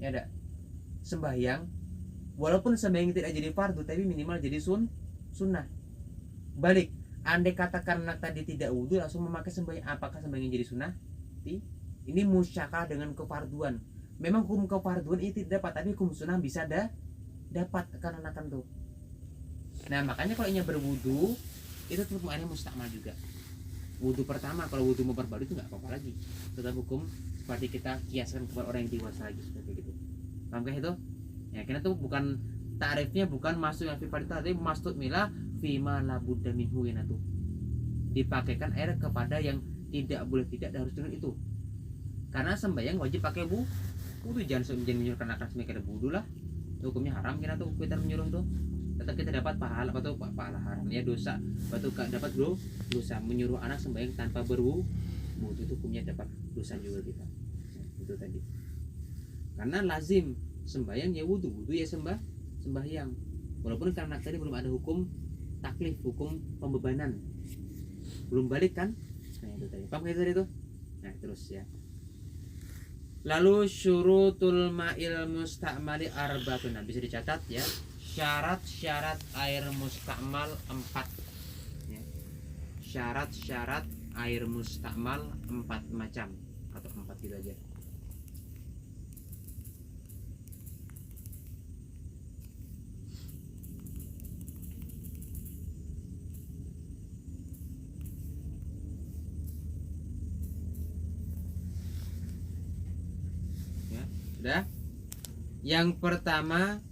ya ada sembahyang, walaupun sembahyang tidak jadi fardu tapi minimal jadi sunnah. Balik, andai kata karena tadi tidak wudu langsung memakai sembahyang, apakah sembahyang jadi sunnah? Ini musyakah dengan kefarduan. Memang hukum kefarduan itu tidak dapat, tapi hukum sunnah bisa dapat karena akan tuh. Nah makanya kalau ini berwudu itu tetap mustakmal juga. Wudu pertama, kalau wudu memperbarui itu nggak apa-apa lagi, tetap hukum seperti kita kiaskan kepada orang yang dewasa lagi seperti itu. Paham gak itu? Ya karena itu bukan tarifnya, bukan masuk yang fi tapi masuk mila fima la budda minhu itu. Dipakaikan air kepada yang tidak boleh tidak harus dengan itu. Karena sembahyang wajib pakai wudu, jangan menyuruhkan akan sembahyang ada wudu lah. Hukumnya haram kena tuh kita menyuruh tuh. Tetap kita dapat pahala atau pahala haram ya, dosa. Atau dapat dosa menyuruh anak sembahyang tanpa berwudu, itu hukumnya dapat dosa juga kita. Itu tadi. Karena lazim sembahyang ya wudu ya sembahyang. Walaupun karena tadi belum ada hukum taklif, hukum pembebanan, belum balik kan? Nah itu tadi. Paham tadi itu? Nah terus ya. Lalu syurutul ma'il mustakmali arbatun. Nah, bisa dicatat ya. Syarat-syarat air mustakmal 4 ya. Syarat-syarat air mustakmal 4 macam atau 4 gitu aja. Udah. Yang pertama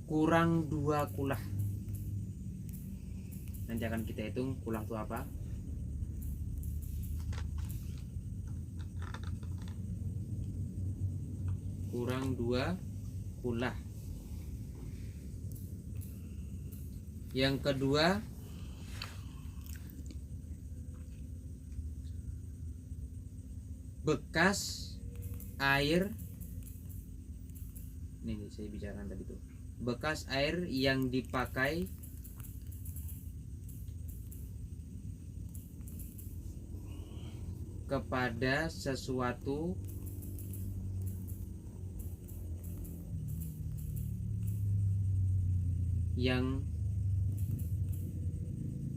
kurang 2 kulah. Nanti akan kita hitung kulah itu apa. Kurang 2 kulah. Yang kedua bekas air. Nih saya bicarakan tadi tuh, bekas air yang dipakai kepada sesuatu yang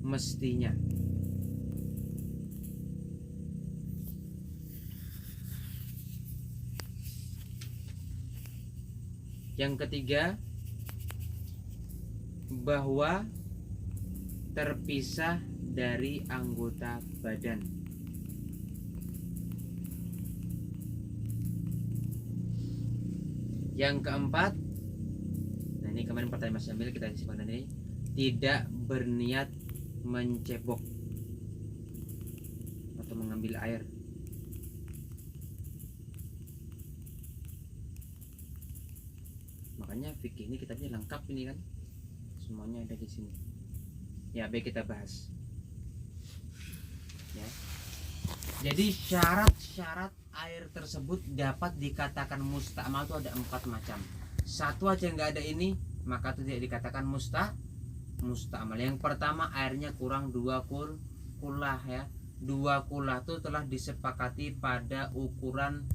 mestinya. Yang ketiga, bahwa terpisah dari anggota badan. Yang keempat, nah ini kemarin pertanyaan Mas Jamil kita simpan ini, tidak berniat mencebok atau mengambil air. Makanya fikih ini kitabnya lengkap ini kan, semuanya ada di sini. Ya baik kita bahas. Ya. Jadi syarat-syarat air tersebut dapat dikatakan mustakmal itu ada 4 macam. Satu aja nggak ada ini maka itu tidak dikatakan mustakmal. Yang pertama airnya kurang 2 kulah ya. 2 kulah itu telah disepakati pada ukuran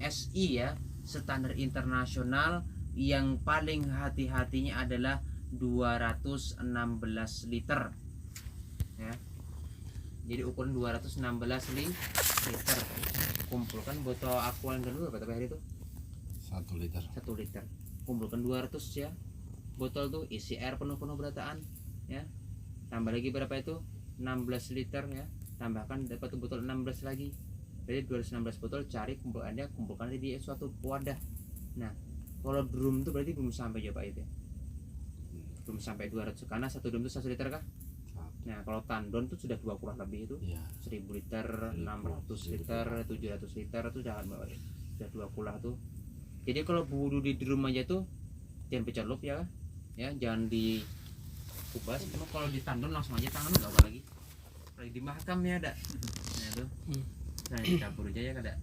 SI ya, standar internasional, yang paling hati-hatinya adalah 216 liter ya. Jadi ukuran 216 liter. Kumpulkan botol aqua yang dulu berapa hari itu? 1 liter. 1 liter. Kumpulkan 200 ya. Botol tuh isi air penuh-penuh berataan ya. Tambah lagi berapa itu? 16 liter ya. Tambahkan dapat botol 16 lagi. Jadi 216 botol, cari kumpulkan di suatu wadah. Nah, kalau drum itu berarti belum sampai ya Pak itu. Belum sampai 200 karena 1 drum itu 1 liter kah? Nah, kalau tandon itu sudah 2 kurang lebih itu. Ya. 1000 liter, 600 liter, 700 liter itu sudah 2 kulah tuh. Jadi kalau wudhu di drum aja tuh jangan pecelup ya, jangan dikupas. Cuma kalau di tandon langsung aja tangan enggak apa lagi. Lagi di mahkam ya ada. Nah tuh. Nah dicampur aja ya kada.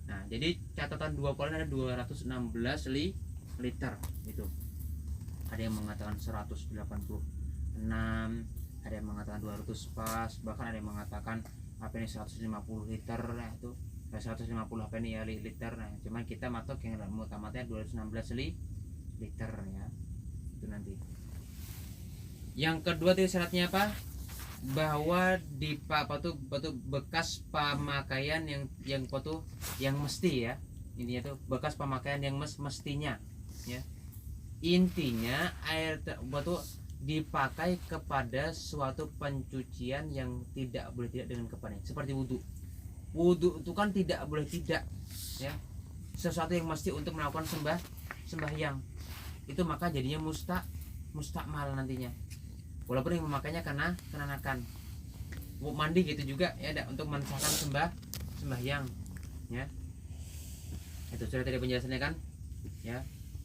Nah jadi catatan 2 kulah ada 216 liter itu. Ada yang mengatakan 186, ada yang mengatakan 200 pas, bahkan ada yang mengatakan 150 liter. Nah itu 150 ya liter. Nah cuman kita matok yang utama-utama 216 liter ya. Itu nanti. Yang kedua itu syaratnya apa? Bahwa di bekas pemakaian yang mesti ya. Intinya tuh bekas pemakaian yang mestinya ya. Intinya air dipakai kepada suatu pencucian yang tidak boleh tidak dengan kepadanya, seperti wudhu. Wudhu itu kan tidak boleh tidak ya, sesuatu yang mesti untuk melakukan sembahyang itu, maka jadinya mustakmal nantinya, walaupun yang memakainya karena kenakan. Mandi gitu juga ya, ada untuk mensahkan sembahyang ya. Itu sudah tadi penjelasannya kan ya.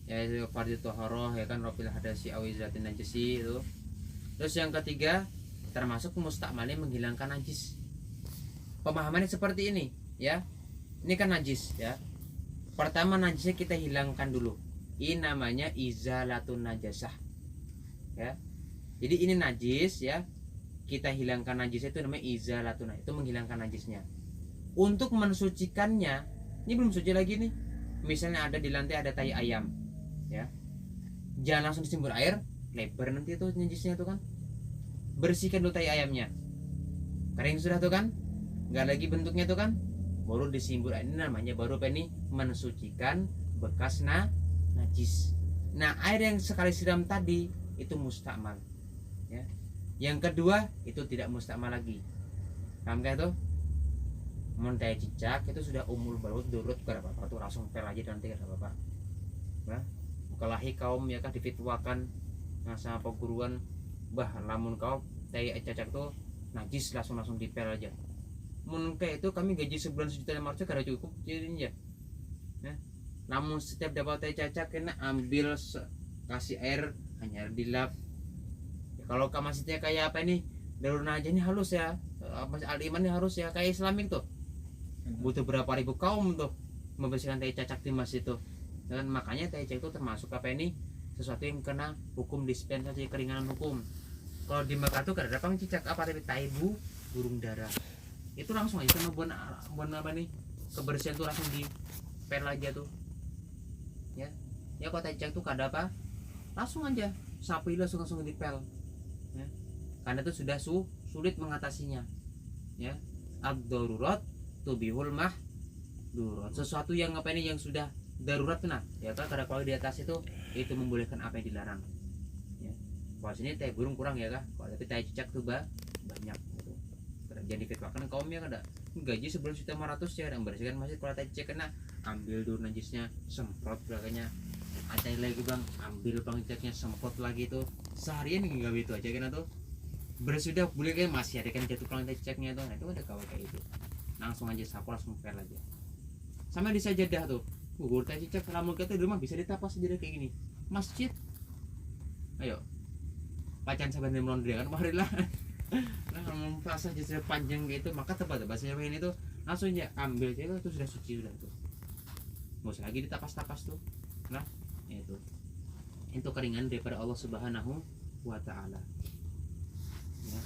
Ya itu fardhu toharoh ya kan, rofil hadasi awizatin najisi itu. Terus yang ketiga termasuk mustakmalnya menghilangkan najis. Pemahamannya seperti ini ya. Ini kan najis ya. Pertama najisnya kita hilangkan dulu. Ini namanya izalatun najasah ya. Jadi ini najis ya. Kita hilangkan najisnya itu namanya izalatun, itu menghilangkan najisnya. Untuk mensucikannya, ini belum suci lagi nih. Misalnya ada di lantai ada tai ayam ya, jangan langsung disimbur air, lebar nanti itu najisnya tuh kan. Bersihkan dulu tai ayamnya, kering sudah tuh kan, nggak lagi bentuknya tuh kan, baru disimbur air. Ini namanya baru mensucikan bekas najis. Nah air yang sekali siram tadi itu mustakmal ya. Yang kedua itu tidak mustakmal lagi. Paham gak tuh? Montai cicak itu sudah umur baru durut gak apa-apa tuh, langsung pel aja nanti gak apa-apa. Nah, kelahi kaum ya kan difitwakan sama perguruan, bah lamun kau tai cacak tuh najis langsung dipel aja. Mun kayak itu kami gaji sebulan 1.500.000 kada cukup jadinya. Nah, namun setiap dapat tai cacak kena ambil kasih air, hanya air dilap. Ya, kalau masjidnya kayak apa ini, Darul Najah ini halus ya, Masjid Al Iman ini harus ya kayak Islamik tuh. Butuh berapa ribu kaum tuh membersihkan tai cacak di masjid itu. Dan makanya tai cacak itu termasuk sesuatu yang kena hukum dispensasi keringanan hukum. Kalau di Mekah tuh kada ada cicak apa tapi tai burung dara. Itu langsung aja sama buan apa nih, kebersihan tuh langsung di pel aja tuh. Ya. Ya kalau tai cacak tuh kada apa, langsung aja sapu langsung dipel. Ya. Karena itu sudah sulit mengatasinya. Ya. Ad-darurat tubihul mahdurat. Sesuatu yang yang sudah darurat kena ya kan, karena kalau di atas itu membolehkan apa yang dilarang ya. Kalau sini tai burung kurang ya kah, kalau tapi tai cicak tuh banyak gitu. Jadi fitwakan kaumnya kada gaji sebulan 1.500.000 ya, dan bersihkan masjid. Kalau tai cicak kena ambil dulu najisnya, semprot belakangnya, ada lagi bang ambil cicaknya, semprot lagi tuh, seharian gawe itu aja kan tuh. Bersudah boleh kan masih ada kan jatuh tai cicaknya tuh. Nah itu ada kawan kayak itu, langsung aja sapu, langsung pel aja. Sama di sajadah tuh, gugur tai cicak, lamun kita di rumah bisa ditapas sajadah kayak gini. Masjid, ayo pacan saban melondri kan, marilah. Nah kalau merasa jadi panjang gitu, maka tepat bahasanya ini tuh langsung aja ambil aja tuh, sudah suci sudah tuh, nggak usah lagi ditapas-tapas tuh. Nah itu keringan daripada Allah Subhanahu wa Ta'ala ya.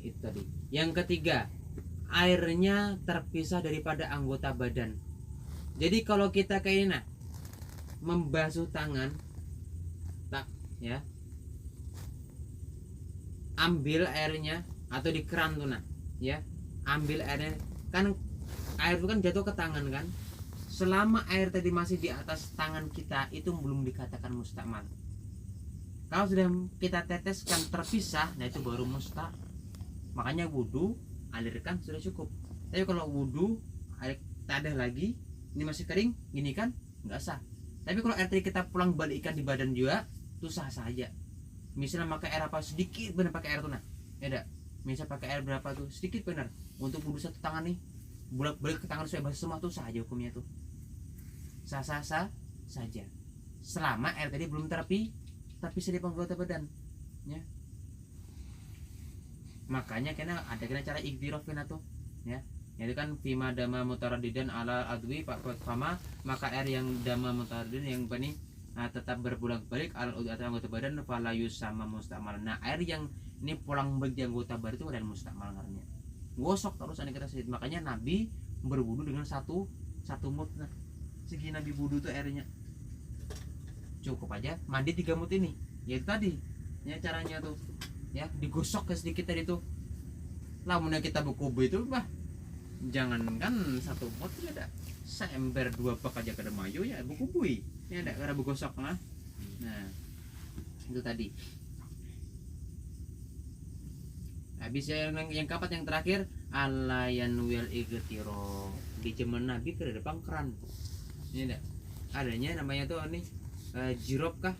itu tadi. Yang ketiga, airnya terpisah daripada anggota badan. Jadi kalau kita kayak ini nah, membasuh tangan, tak ya, ambil airnya atau di keran tuh nah, ya, ambil airnya, kan air itu kan jatuh ke tangan kan. Selama air tadi masih di atas tangan kita, itu belum dikatakan mustakmal. Kalau sudah kita teteskan terpisah, nah itu baru mustak. Makanya wudhu alirkan sudah cukup. Tapi kalau wudhu air tak ada lagi, ini masih kering, gini kan nggak sah. Tapi kalau air tadi kita pulang balikkan di badan juga, itu sah saja. Misalnya pakai air apa sedikit benar, pakai air tuh nah, ya ada. Misal pakai air berapa tuh sedikit benar untuk wudhu satu tangan nih, bolak-balik ke tangan supaya basah semua tuh sah aja hukumnya tuh. Sah saja. Selama air tadi belum terpisah dari anggota badan, ya. Makanya kena cara iktirafin tuh, ya. Itu kan fima dama mutaradidan ala adwi pak fama, maka air yang dama mutaradidan yang bani tetap berbolak-balik al atau anggota badan fala yusama mustakmal. Nah, air yang ini pulang balik di anggota badan itu dan mustakmal karena gosok terus kita sedikit. Makanya Nabi berwudu dengan satu mut. Nah, segi Nabi wudu tuh airnya cukup aja mandi 3 mut ini. Ya itu tadi, ya caranya tuh, ya digosok ke sedikit tadi tuh. Lamun kita berkubu itu bah, jangankan 1 mut ya ada seember 2 bak aja kada mayo ya berkubui. Ya ada kada bergosok nah. Nah, itu tadi. Habis yang keempat yang terakhir alayanwil igtiro, di zaman Nabi ke depan keran. Ini enggak adanya namanya tuh ini jirop kah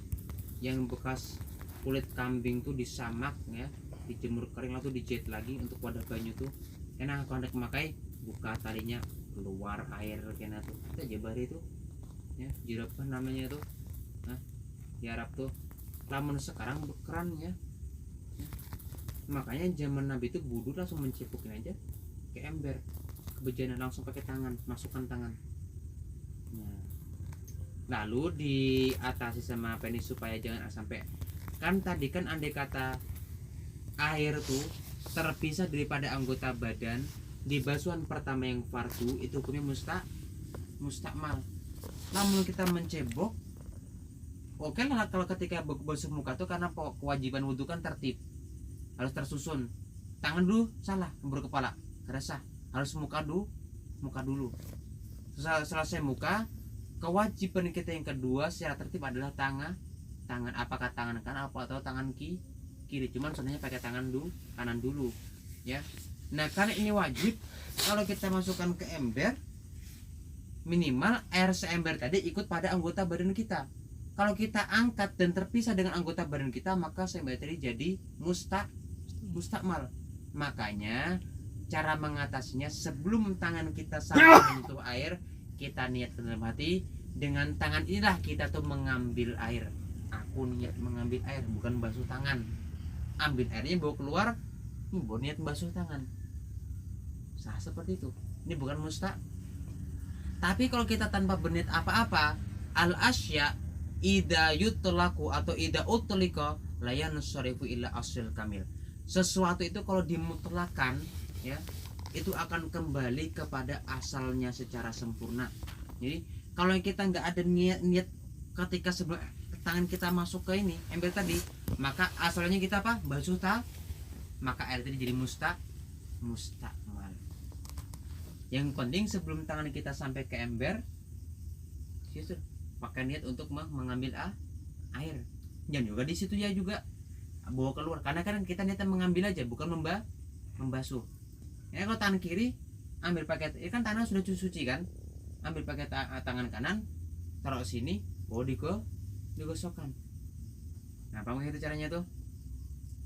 yang bekas kulit kambing tuh disamak ya, dijemur kering lalu dijahit lagi untuk wadah banyu tuh. Enak kalau hendak memakai buka talinya keluar air kena tuh. Kita jabar itu ya, jirop kan namanya tuh. Nah, di Arab tuh. Lamun sekarang keran ya. Makanya zaman Nabi itu wudu langsung mencepukin aja ke ember, kebejanan langsung pakai tangan, masukkan tangan. Nah, lalu diatasi sama apa ini supaya jangan sampai, kan tadi kan andai kata air tuh terpisah daripada anggota badan di basuhan pertama yang fardu itu hukumnya mustakmal. Namun kita mencebok, oke lah kalau ketika basuh muka tuh karena kewajiban wudhu kan tertib, harus tersusun. Tangan dulu salah, baru kepala kerasa, harus muka dulu. Selesai muka, kewajiban kita yang kedua secara tertib adalah tangan. Apakah tangan kanan atau tangan kiri? Cuman sebenarnya pakai tangan kanan dulu, ya. Nah, karena ini wajib, kalau kita masukkan ke ember, minimal air seember tadi ikut pada anggota badan kita. Kalau kita angkat dan terpisah dengan anggota badan kita, maka seember tadi jadi mustakmal. Makanya cara mengatasinya, sebelum tangan kita sampai menyentuh air, kita niat dalam hati, dengan tangan inilah kita tuh mengambil air. Aku niat mengambil air, bukan basuh tangan. Ambil airnya bawa keluar, bawa niat basuh tangan. Sah seperti itu. Ini bukan mustak. Tapi kalau kita tanpa berniat apa-apa, al asya ida yutlaku atau ida utlika layan syarifu illa asil kamil. Sesuatu itu kalau dimutlakan, ya, itu akan kembali kepada asalnya secara sempurna. Jadi kalau kita nggak ada niat ketika sebelum tangan kita masuk ke ini ember tadi, maka asalnya kita apa? Basuh maka air tadi jadi mustakmal. Yang penting sebelum tangan kita sampai ke ember, pakai niat untuk mengambil air. Jangan juga di situ ya juga bawa keluar, karena kan kita niatnya mengambil aja, bukan membasuh. Ya, kalau tangan kiri ambil pakai, kan tangan sudah suci kan, ambil pakai tangan kanan, taruh sini, bawa digosokkan. Nah, paham itu caranya tuh.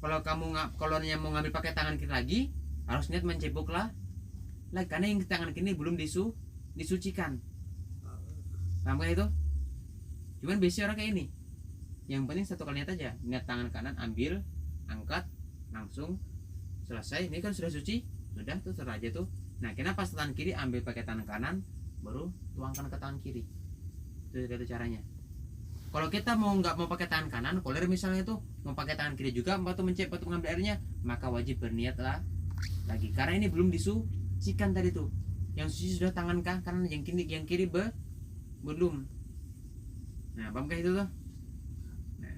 Kalau kalau mau ngambil pakai tangan kiri lagi, harus niat mencebok lah, karena yang tangan kiri belum disucikan. Paham itu? Cuman biasanya orang kayak ini. Yang penting satu kali niat aja, niat tangan kanan ambil, angkat, langsung selesai. Ini kan sudah suci, sudah tuh serah aja tuh. Nah, kenapa pas tangan kiri ambil pakai tangan kanan, baru tuangkan ke tangan kiri. Itu caranya. Kalau kita nggak mau pakai tangan kanan, koler misalnya itu mau pakai tangan kiri juga, waktu mengambil airnya, maka wajib berniatlah lagi. Karena ini belum disucikan tadi tuh. Yang suci sudah tangan kanan, yang kiri belum. Nah, pahamkah itu tuh? Nah.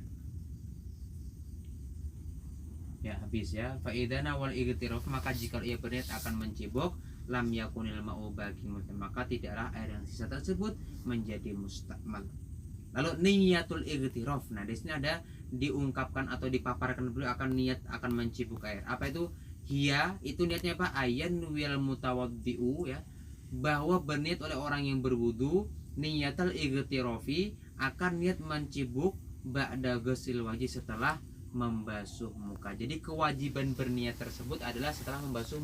Ya, habis ya. Fa idza nawal igtiraf, maka jika ia berniat akan mencebok, lam yakunil ma'u bagi maka tidaklah air yang sisa tersebut menjadi mustakmal. Lalu niyatul igtiraf. Nah, di sini ada diungkapkan atau dipaparkan dulu akan niat akan mencibuk air. Apa itu? Hiya, itu niatnya apa? Ayan wil mutawaddi'u ya. Bahwa berniat oleh orang yang berwudu, niyatul igtirafi akan niat mencibuk ba'da ghusil wajhi setelah membasuh muka. Jadi kewajiban berniat tersebut adalah setelah membasuh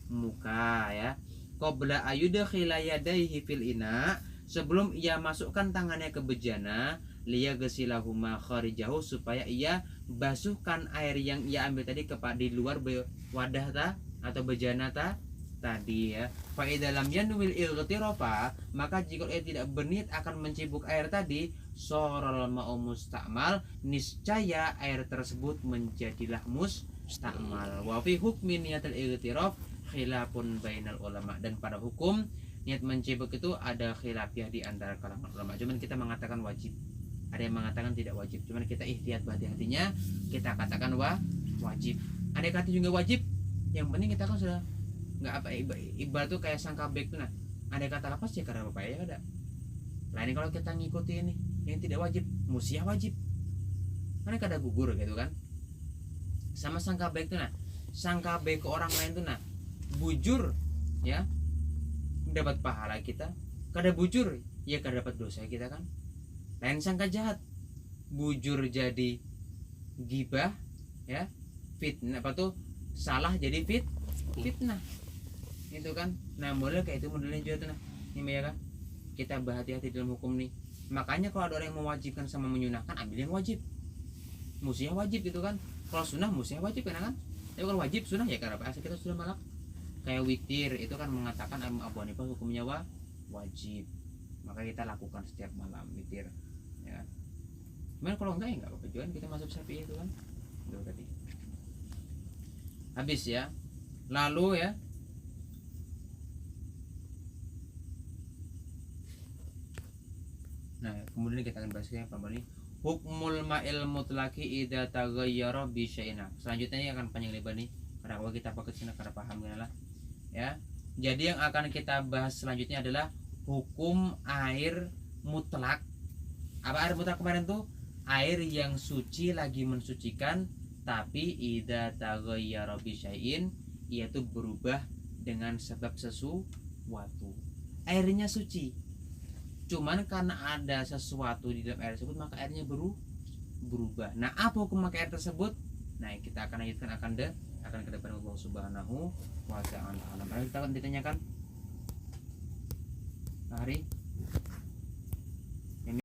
muka ya. Qabla ayudkhila yadayhi fil ina, sebelum ia masukkan tangannya ke bejana, liya gesilahuma kharijahu, supaya ia basuhkan air yang ia ambil tadi di luar wadah atau bejana tadi ya. Fa idza lam yanwil ightirafa, maka jika ia tidak berniat akan mencibuk air tadi, saral ma'u mustakmal, niscaya air tersebut menjadilah mustakmal. Wa fi hukmi niyatul igtiraf khilafun bainal ulama, dan pada hukum niat mencibuk itu ada khilafiyah di antara kalangan ulama. Cuman kita mengatakan wajib, ada yang mengatakan tidak wajib. Cuman kita ihtiyat berhati-hatinya, kita katakan wajib. Ada yang kata juga wajib, yang penting kita kan sudah nggak apa, ibarat tuh kayak sangka baik tuh. Nah, ada yang kata lepas ya karena apa ya ada. Lain kalau kita ngikuti ini yang tidak wajib, musiah wajib. Mana kada gugur gitu kan. Sama sangka baik tuh, nah sangka baik ke orang lain tuh, nah bujur ya dapat pahala kita, kada bujur ya kada dapat dosa kita kan. Lain sangka jahat, bujur jadi gibah ya, fitnah apa tuh, salah jadi fitnah itu kan. Nah model kayak itu modelnya juga tuh. Nah ini ya kan, kita berhati-hati dalam hukum nih. Makanya kalau ada orang yang mewajibkan sama menyunahkan, ambil yang wajib. Musiah wajib gitu kan. Kalau sunnah musiah wajib kan. Tapi kalau wajib sunnah ya karena apa, asal kita sudah malak. Kayak witir itu kan mengatakan Abu Hanifah hukumnya wajib, maka kita lakukan setiap malam witir ya. Cuman kalau enggak ya enggak apa-apa juga, kita masuk Syafi'i itu kan itu tadi. Habis ya. Lalu ya, nah kemudian kita akan bahas apa ini, hukmul ma'il mutlaki idza taghayyara bi syai'in. Selanjutnya ini akan panjang lebar nih, karena kalau kita pakai sini karena paham lah ya. Jadi yang akan kita bahas selanjutnya adalah hukum air mutlak. Apa air mutlak kemarin tuh? Air yang suci lagi mensucikan, tapi idza taghayyara bi syai'in, yaitu berubah dengan sebab sesuatu. Airnya suci, cuman karena ada sesuatu di dalam air tersebut maka airnya berubah. Nah, apa hukum memakai air tersebut? Nah, kita akan lanjutkan akan ke depan Allah Subhanahu wa ta'ala. Mari kita akan ditanyakan hari